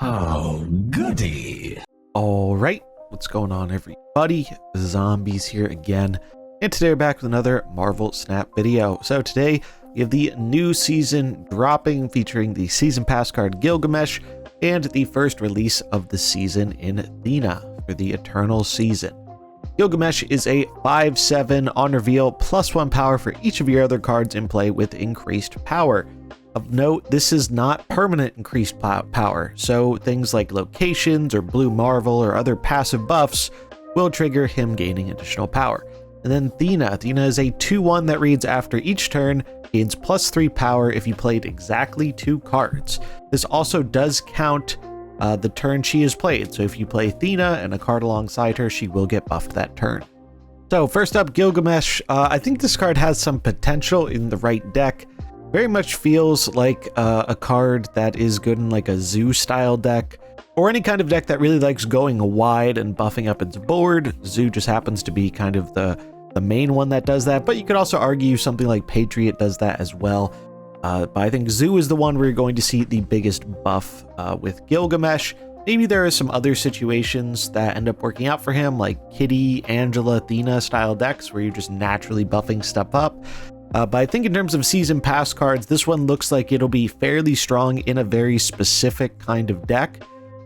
Oh, goody. All right, what's going on, everybody? Zombies here again, and today we're back with another Marvel Snap video. So today we have the new season dropping, featuring the season pass card Gilgamesh and the first release of the season in Thena for the Eternal season. Gilgamesh is a 5/7 on reveal, +1 power for each of your other cards in play with increased power. Of note, this is not permanent increased power, so things like locations or blue marvel or other passive buffs will trigger him gaining additional power. And then Thena is a 2/1 that reads after each turn, gains +3 power if you played exactly 2 cards. This also does count the turn she is played, so if you play Thena and a card alongside her, she will get buffed that turn. So first up, Gilgamesh. I think this card has some potential in the right deck. Very much feels like a card that is good in like a zoo style deck, or any kind of deck that really likes going wide and buffing up its board. Zoo just happens to be kind of the main one that does that, but you could also argue something like Patriot does that as well. But I think Zoo is the one where you're going to see the biggest buff with Gilgamesh. Maybe there are some other situations that end up working out for him, like Kitty, Angela, Thena style decks, where you're just naturally buffing stuff up. But I think in terms of season pass cards, this one looks like it'll be fairly strong in a very specific kind of deck,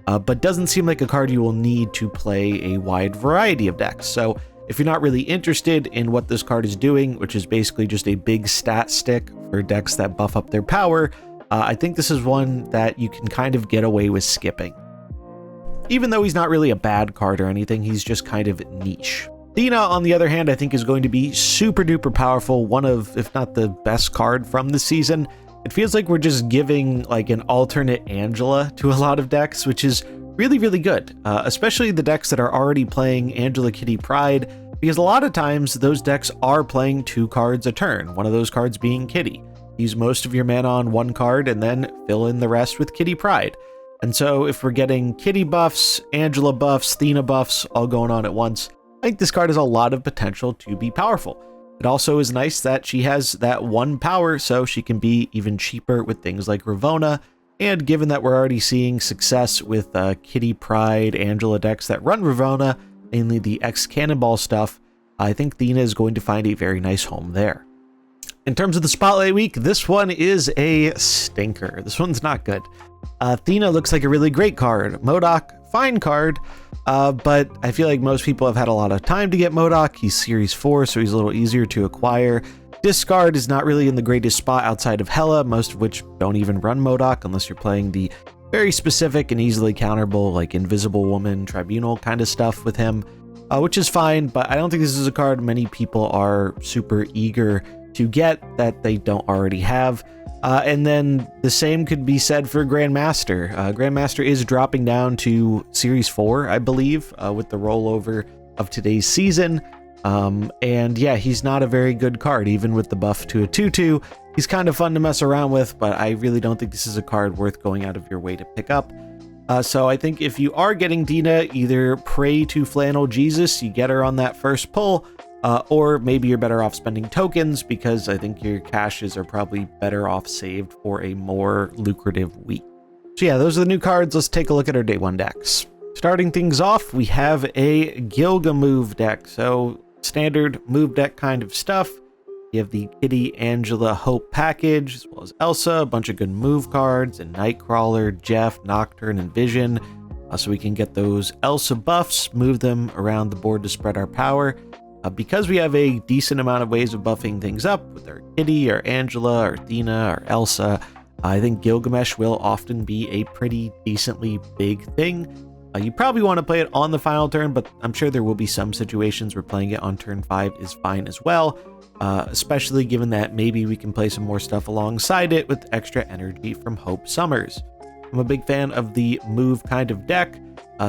but doesn't seem like a card you will need to play a wide variety of decks. So if you're not really interested in what this card is doing, which is basically just a big stat stick for decks that buff up their power, I think this is one that you can kind of get away with skipping. Even though he's not really a bad card or anything, he's just kind of niche. Thena, on the other hand, I think is going to be super duper powerful, one of, if not the best card from the season. It feels like we're just giving like an alternate Angela to a lot of decks, which is really, really good, especially the decks that are already playing Angela, Kitty, Pride, because a lot of times those decks are playing 2 cards a turn, one of those cards being Kitty. Use most of your mana on 1 card and then fill in the rest with Kitty, Pride. And so if we're getting Kitty buffs, Angela buffs, Thena buffs all going on at once, I think this card has a lot of potential to be powerful. It also is nice that she has that 1 power, so she can be even cheaper with things like Ravonna. And given that we're already seeing success with Kitty, Pride, Angela decks that run Ravonna, mainly the X-Cannonball stuff, I think Thena is going to find a very nice home there. In terms of the Spotlight Week, this one is a stinker. This one's not good. Thena looks like a really great card. MODOK, fine card. But I feel like most people have had a lot of time to get MODOK. He's Series 4, so he's a little easier to acquire. Discard is not really in the greatest spot outside of Hela, most of which don't even run MODOK unless you're playing the very specific and easily counterable, like Invisible Woman, Tribunal kind of stuff with him, which is fine, but I don't think this is a card many people are super eager to get that they don't already have. And then the same could be said for Grandmaster. Grandmaster is dropping down to Series 4, I believe, with the rollover of today's season. And yeah, he's not a very good card, even with the buff to a 2/2. He's kind of fun to mess around with, but I really don't think this is a card worth going out of your way to pick up. So I think if you are getting Thena, either pray to Flannel Jesus, you get her on that first pull, or maybe you're better off spending tokens, because I think your caches are probably better off saved for a more lucrative week. So yeah, those are the new cards. Let's take a look at our day 1 decks. Starting things off, we have a Gilgamove deck. So standard move deck kind of stuff. You have the Kitty, Angela, Hope package, as well as Elsa, a bunch of good move cards, and Nightcrawler, Jeff, Nocturne, and Vision. So we can get those Elsa buffs, move them around the board to spread our power. Because we have a decent amount of ways of buffing things up with our Kitty or Angela or Thena or Elsa, I think Gilgamesh will often be a pretty decently big thing. You probably want to play it on the final turn, but I'm sure there will be some situations where playing it on turn 5 is fine as well, especially given that maybe we can play some more stuff alongside it with extra energy from Hope Summers. I'm a big fan of the move kind of deck,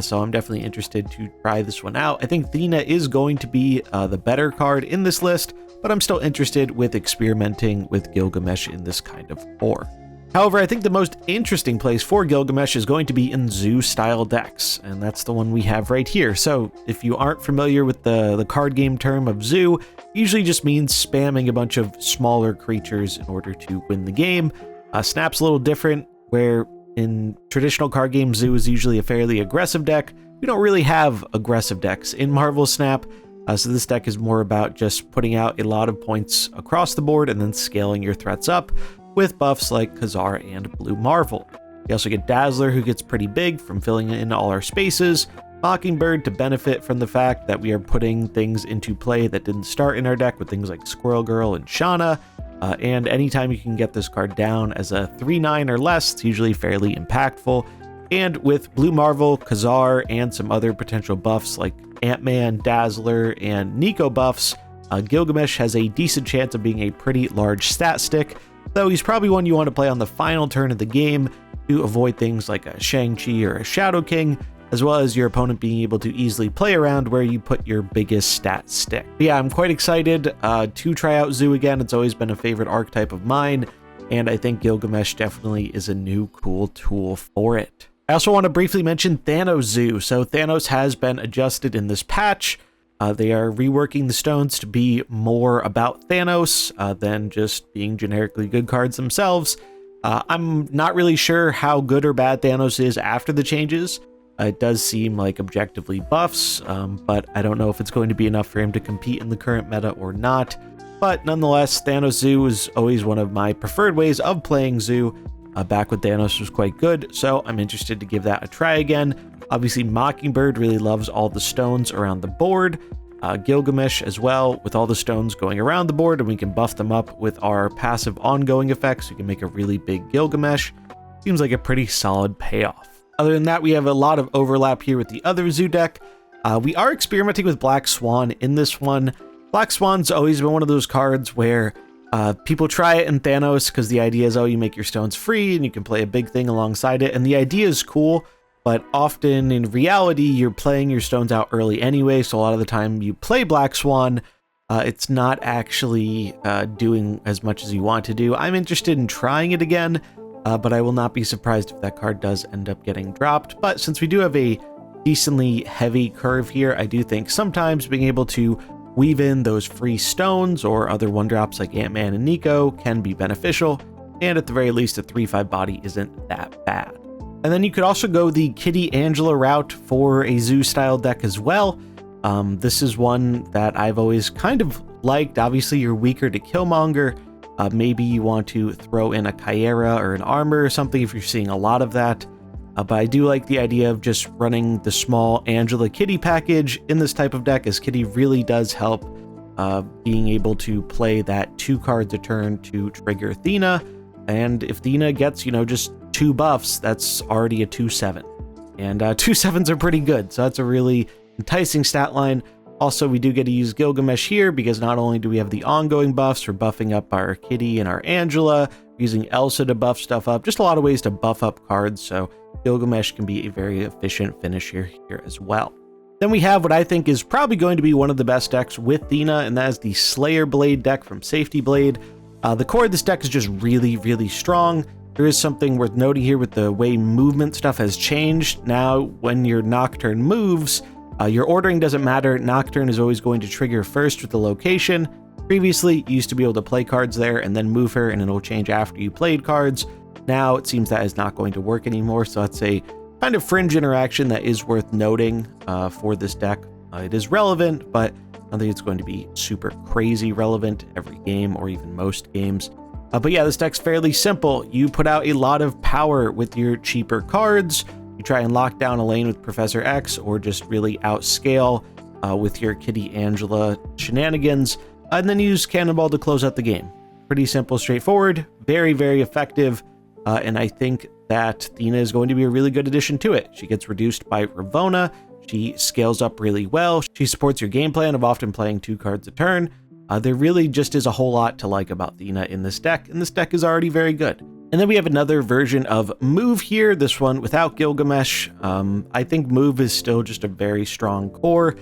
so I'm definitely interested to try this one out. I think Thena is going to be the better card in this list, but I'm still interested with experimenting with Gilgamesh in this kind of core. However, I think the most interesting place for Gilgamesh is going to be in zoo-style decks, and that's the one we have right here. So if you aren't familiar with the card game term of zoo, usually just means spamming a bunch of smaller creatures in order to win the game. Snap's a little different, where in traditional card games, Zoo is usually a fairly aggressive deck. We don't really have aggressive decks in Marvel Snap, so this deck is more about just putting out a lot of points across the board and then scaling your threats up with buffs like Khazar and Blue Marvel. You also get Dazzler, who gets pretty big from filling in all our spaces, Mockingbird to benefit from the fact that we are putting things into play that didn't start in our deck with things like Squirrel Girl and Shauna, and anytime you can get this card down as a 3/9 or less, it's usually fairly impactful. And with Blue Marvel, Khazar, and some other potential buffs like Ant-Man, Dazzler, and Nico buffs, Gilgamesh has a decent chance of being a pretty large stat stick, though he's probably one you want to play on the final turn of the game to avoid things like a Shang-Chi or a Shadow King, as well as your opponent being able to easily play around where you put your biggest stat stick. But yeah, I'm quite excited to try out Zoo again. It's always been a favorite archetype of mine, and I think Gilgamesh definitely is a new cool tool for it. I also want to briefly mention Thanos Zoo. So Thanos has been adjusted in this patch. They are reworking the stones to be more about Thanos than just being generically good cards themselves. I'm not really sure how good or bad Thanos is after the changes. It does seem like objectively buffs, but I don't know if it's going to be enough for him to compete in the current meta or not. But nonetheless, Thanos Zoo is always one of my preferred ways of playing Zoo. Back with Thanos was quite good, so I'm interested to give that a try again. Obviously, Mockingbird really loves all the stones around the board. Gilgamesh as well, with all the stones going around the board, and we can buff them up with our passive ongoing effects. We can make a really big Gilgamesh. Seems like a pretty solid payoff. Other than that, we have a lot of overlap here with the other Zoo deck. We are experimenting with Black Swan in this one. Black Swan's always been one of those cards where people try it in Thanos because the idea is, oh, you make your stones free and you can play a big thing alongside it. And the idea is cool, but often in reality, you're playing your stones out early anyway. So a lot of the time you play Black Swan, it's not actually doing as much as you want to do. I'm interested in trying it again, but I will not be surprised if that card does end up getting dropped. But since we do have a decently heavy curve here, I do think sometimes being able to weave in those free stones or other 1-drops like Ant-Man and Nico can be beneficial, and at the very least a 3/5 body isn't that bad. And then you could also go the Kitty Angela route for a Zoo style deck as well. This is one that I've always kind of liked. Obviously you're weaker to Killmonger. Maybe you want to throw in a Kyera or an Armor or something if you're seeing a lot of that. But I do like the idea of just running the small Angela Kitty package in this type of deck, as Kitty really does help being able to play that 2 cards a turn to trigger Thena. And if Thena gets, just 2 buffs, that's already a 2/7. And 2/7s are pretty good, so that's a really enticing stat line. Also, we do get to use Gilgamesh here because not only do we have the ongoing buffs for buffing up our Kitty and our Angela, using Elsa to buff stuff up, just a lot of ways to buff up cards, so Gilgamesh can be a very efficient finisher here as well. Then we have what I think is probably going to be one of the best decks with Thena, and that is the Slayer Blade deck from Safety Blade. The core of this deck is just really, really strong. There is something worth noting here with the way movement stuff has changed. Now, when your Nocturne moves, your ordering doesn't matter. Nocturne is always going to trigger first with the location. Previously, you used to be able to play cards there and then move her, and it'll change after you played cards. Now it seems that is not going to work anymore, so that's a kind of fringe interaction that is worth noting for this deck. It is relevant, but I don't think it's going to be super crazy relevant every game or even most games. But yeah, this deck's fairly simple. You put out a lot of power with your cheaper cards. You try and lock down a lane with Professor X, or just really outscale with your Kitty Angela shenanigans, and then use Cannonball to close out the game. Pretty simple, straightforward, very, very effective. And I think that Thena is going to be a really good addition to it. She gets reduced by Ravonna. She scales up really well. She supports your game plan of often playing 2 cards a turn. There really just is a whole lot to like about Thena in this deck, and this deck is already very good. And then we have another version of Move here, this one without Gilgamesh. I think Move is still just a very strong core.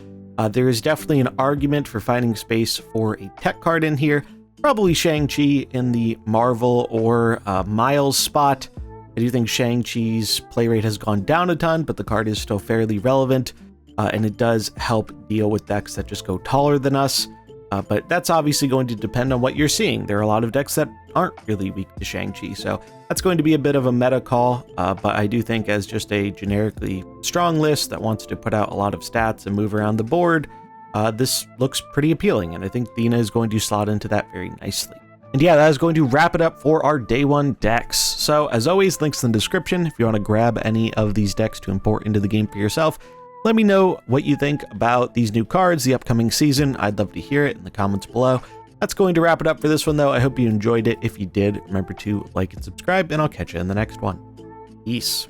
There is definitely an argument for finding space for a tech card in here. Probably Shang-Chi in the Marvel or Miles spot. I do think Shang-Chi's play rate has gone down a ton, but the card is still fairly relevant, and it does help deal with decks that just go taller than us. But that's obviously going to depend on what you're seeing. There are a lot of decks that aren't really weak to Shang-Chi, so that's going to be a bit of a meta call, but I do think as just a generically strong list that wants to put out a lot of stats and move around the board, this looks pretty appealing, and I think Thena is going to slot into that very nicely. And yeah, that is going to wrap it up for our day one decks. So as always, links in the description if you want to grab any of these decks to import into the game for yourself. Let me know what you think about these new cards, the upcoming season. I'd love to hear it in the comments below. That's going to wrap it up for this one, though. I hope you enjoyed it. If you did, remember to like and subscribe, and I'll catch you in the next one. Peace.